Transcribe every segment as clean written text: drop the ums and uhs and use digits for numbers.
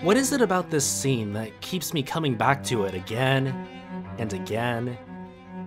What is it about this scene that keeps me coming back to it again and again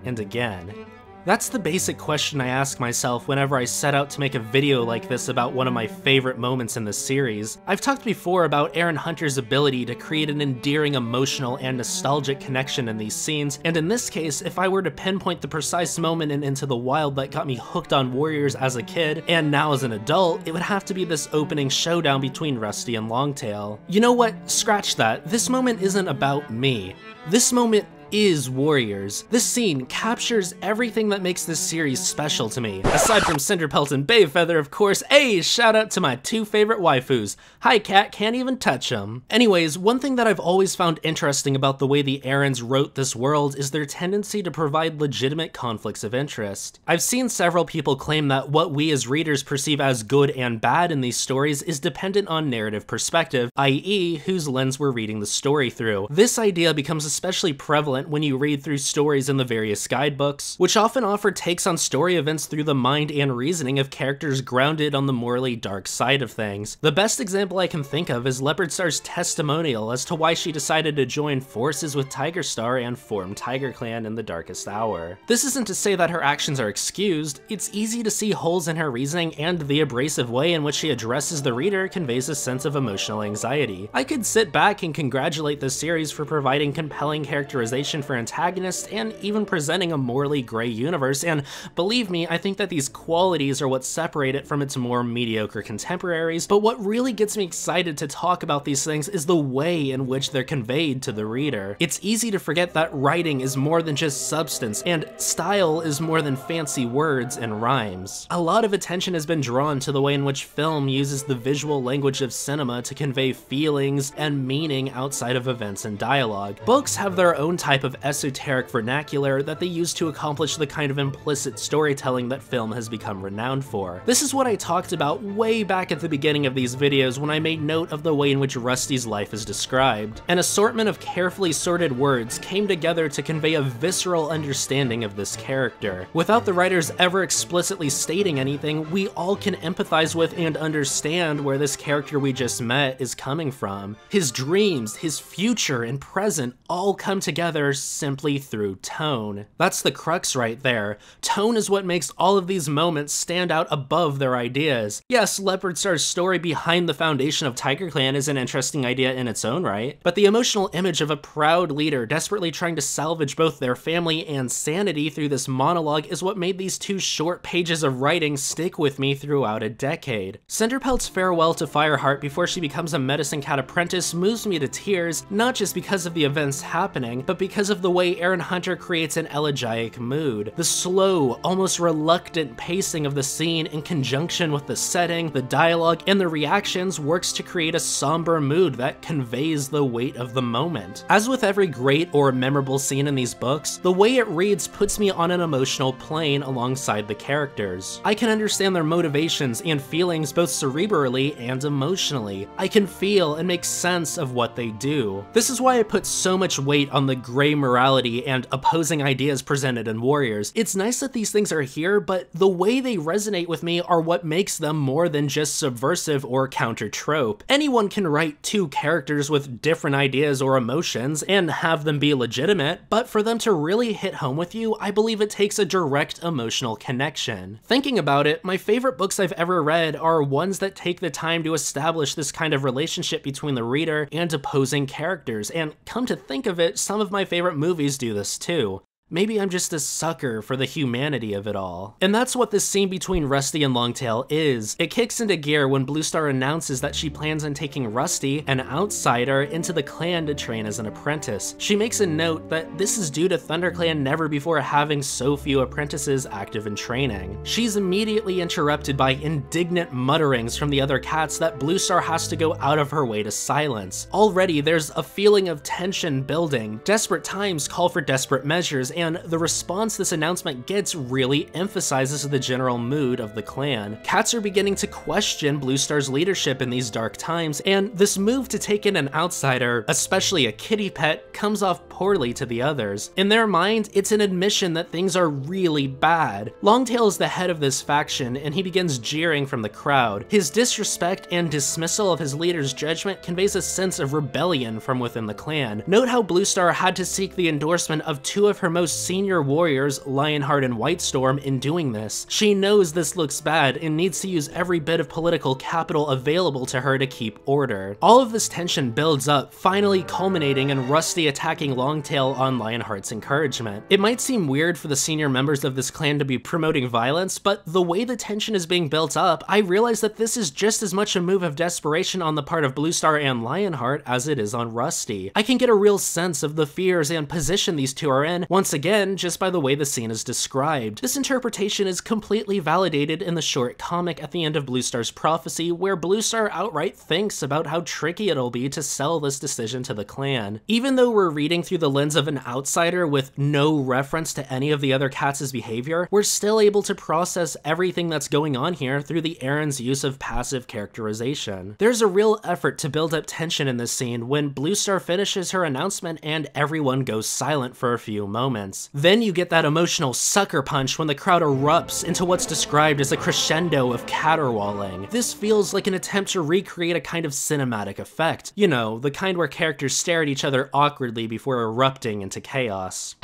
and again? That's the basic question I ask myself whenever I set out to make a video like this about one of my favorite moments in the series. I've talked before about Erin Hunter's ability to create an endearing emotional and nostalgic connection in these scenes, and in this case, if I were to pinpoint the precise moment in Into the Wild that got me hooked on Warriors as a kid, and now as an adult, it would have to be this opening showdown between Rusty and Longtail. You know what? Scratch that. This moment isn't about me. This moment is Warriors. This scene captures everything that makes this series special to me. Aside from Cinderpelt and Bayfeather, of course. Hey, shout out to my two favorite waifus. Hi Cat, can't even touch them. Anyways, one thing that I've always found interesting about the way the Erins wrote this world is their tendency to provide legitimate conflicts of interest. I've seen several people claim that what we as readers perceive as good and bad in these stories is dependent on narrative perspective, i.e. whose lens we're reading the story through. This idea becomes especially prevalent when you read through stories in the various guidebooks, which often offer takes on story events through the mind and reasoning of characters grounded on the morally dark side of things. The best example I can think of is Leopardstar's testimonial as to why she decided to join forces with Tigerstar and form Tiger Clan in the darkest hour. This isn't to say that her actions are excused. It's easy to see holes in her reasoning, and the abrasive way in which she addresses the reader conveys a sense of emotional anxiety. I could sit back and congratulate this series for providing compelling characterization for antagonists and even presenting a morally gray universe, and believe me, I think that these qualities are what separate it from its more mediocre contemporaries, but what really gets me excited to talk about these things is the way in which they're conveyed to the reader. It's easy to forget that writing is more than just substance, and style is more than fancy words and rhymes. A lot of attention has been drawn to the way in which film uses the visual language of cinema to convey feelings and meaning outside of events and dialogue. Books have their own type of esoteric vernacular that they use to accomplish the kind of implicit storytelling that film has become renowned for. This is what I talked about way back at the beginning of these videos when I made note of the way in which Rusty's life is described. An assortment of carefully sorted words came together to convey a visceral understanding of this character. Without the writers ever explicitly stating anything, we all can empathize with and understand where this character we just met is coming from. His dreams, his future, and present all come together simply through tone. That's the crux right there. Tone is what makes all of these moments stand out above their ideas. Yes, Leopardstar's story behind the foundation of Tiger Clan is an interesting idea in its own right, but the emotional image of a proud leader desperately trying to salvage both their family and sanity through this monologue is what made these two short pages of writing stick with me throughout a decade. Cinderpelt's farewell to Fireheart before she becomes a medicine cat apprentice moves me to tears, not just because of the events happening, but because of the way Erin Hunter creates an elegiac mood. The slow, almost reluctant pacing of the scene in conjunction with the setting, the dialogue, and the reactions works to create a somber mood that conveys the weight of the moment. As with every great or memorable scene in these books, the way it reads puts me on an emotional plane alongside the characters. I can understand their motivations and feelings both cerebrally and emotionally. I can feel and make sense of what they do. This is why I put so much weight on the gray morality and opposing ideas presented in Warriors. It's nice that these things are here, but the way they resonate with me are what makes them more than just subversive or counter-trope. Anyone can write two characters with different ideas or emotions and have them be legitimate, but for them to really hit home with you, I believe it takes a direct emotional connection. Thinking about it, my favorite books I've ever read are ones that take the time to establish this kind of relationship between the reader and opposing characters, and come to think of it, some of my favorite movies do this too. Maybe I'm just a sucker for the humanity of it all. And that's what this scene between Rusty and Longtail is. It kicks into gear when Bluestar announces that she plans on taking Rusty, an outsider, into the clan to train as an apprentice. She makes a note that this is due to ThunderClan never before having so few apprentices active in training. She's immediately interrupted by indignant mutterings from the other cats that Bluestar has to go out of her way to silence. Already there's a feeling of tension building. Desperate times call for desperate measures, and the response this announcement gets really emphasizes the general mood of the clan. Cats are beginning to question Bluestar's leadership in these dark times, and this move to take in an outsider, especially a kitty pet, comes off poorly to the others. In their mind, it's an admission that things are really bad. Longtail is the head of this faction, and he begins jeering from the crowd. His disrespect and dismissal of his leader's judgment conveys a sense of rebellion from within the clan. Note how Bluestar had to seek the endorsement of two of her most senior warriors, Lionheart and Whitestorm, in doing this. She knows this looks bad and needs to use every bit of political capital available to her to keep order. All of this tension builds up, finally culminating in Rusty attacking Longtail on Lionheart's encouragement. It might seem weird for the senior members of this clan to be promoting violence, but the way the tension is being built up, I realize that this is just as much a move of desperation on the part of Bluestar and Lionheart as it is on Rusty. I can get a real sense of the fears and position these two are in, once again, just by the way the scene is described. This interpretation is completely validated in the short comic at the end of Bluestar's prophecy, where Bluestar outright thinks about how tricky it'll be to sell this decision to the clan. Even though we're reading through the lens of an outsider with no reference to any of the other cats' behavior, we're still able to process everything that's going on here through the Erin's use of passive characterization. There's a real effort to build up tension in this scene when Bluestar finishes her announcement and everyone goes silent for a few moments. Then you get that emotional sucker punch when the crowd erupts into what's described as a crescendo of caterwauling. This feels like an attempt to recreate a kind of cinematic effect. You know, the kind where characters stare at each other awkwardly before erupting into chaos.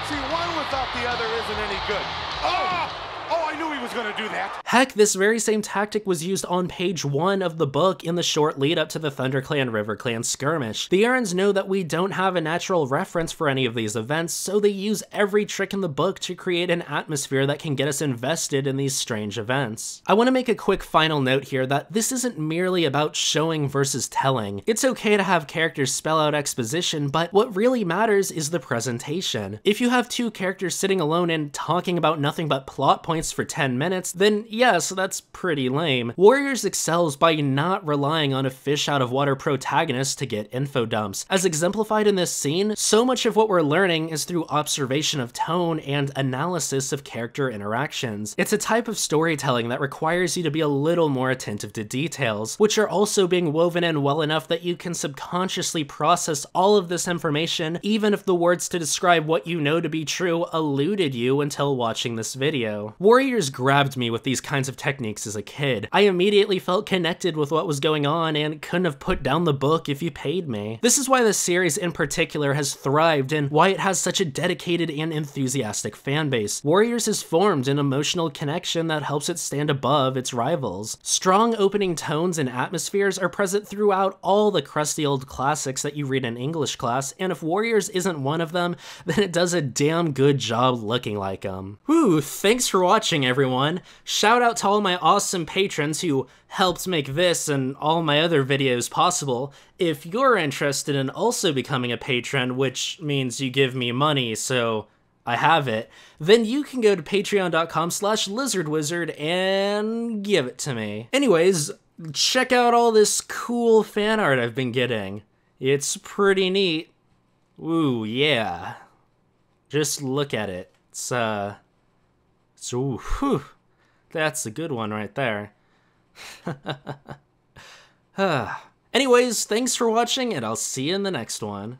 See, one without the other isn't any good. Oh, I knew he was gonna do that. Heck, this very same tactic was used on page 1 of the book in the short lead up to the ThunderClan RiverClan skirmish. The Erins know that we don't have a natural reference for any of these events, so they use every trick in the book to create an atmosphere that can get us invested in these strange events. I want to make a quick final note here that this isn't merely about showing versus telling. It's okay to have characters spell out exposition, but what really matters is the presentation. If you have two characters sitting alone and talking about nothing but plot points for 10 minutes, then yes, that's pretty lame. Warriors excels by not relying on a fish out of water protagonist to get info dumps. As exemplified in this scene, so much of what we're learning is through observation of tone and analysis of character interactions. It's a type of storytelling that requires you to be a little more attentive to details, which are also being woven in well enough that you can subconsciously process all of this information, even if the words to describe what you know to be true eluded you until watching this video. Warriors grabbed me with these kinds of techniques as a kid. I immediately felt connected with what was going on and couldn't have put down the book if you paid me. This is why this series in particular has thrived and why it has such a dedicated and enthusiastic fan base. Warriors has formed an emotional connection that helps it stand above its rivals. Strong opening tones and atmospheres are present throughout all the crusty old classics that you read in English class, and if Warriors isn't one of them, then it does a damn good job looking like them. Whew, thanks for watching, everyone. Shout out to all my awesome patrons who helped make this and all my other videos possible. If you're interested in also becoming a patron, which means you give me money, so I have it, then you can go to patreon.com/lizardwizard and give it to me. Anyways, check out all this cool fan art I've been getting. It's pretty neat. Ooh, yeah. Just look at it. Ooh, whew, that's a good one right there. Anyways, thanks for watching, and I'll see you in the next one.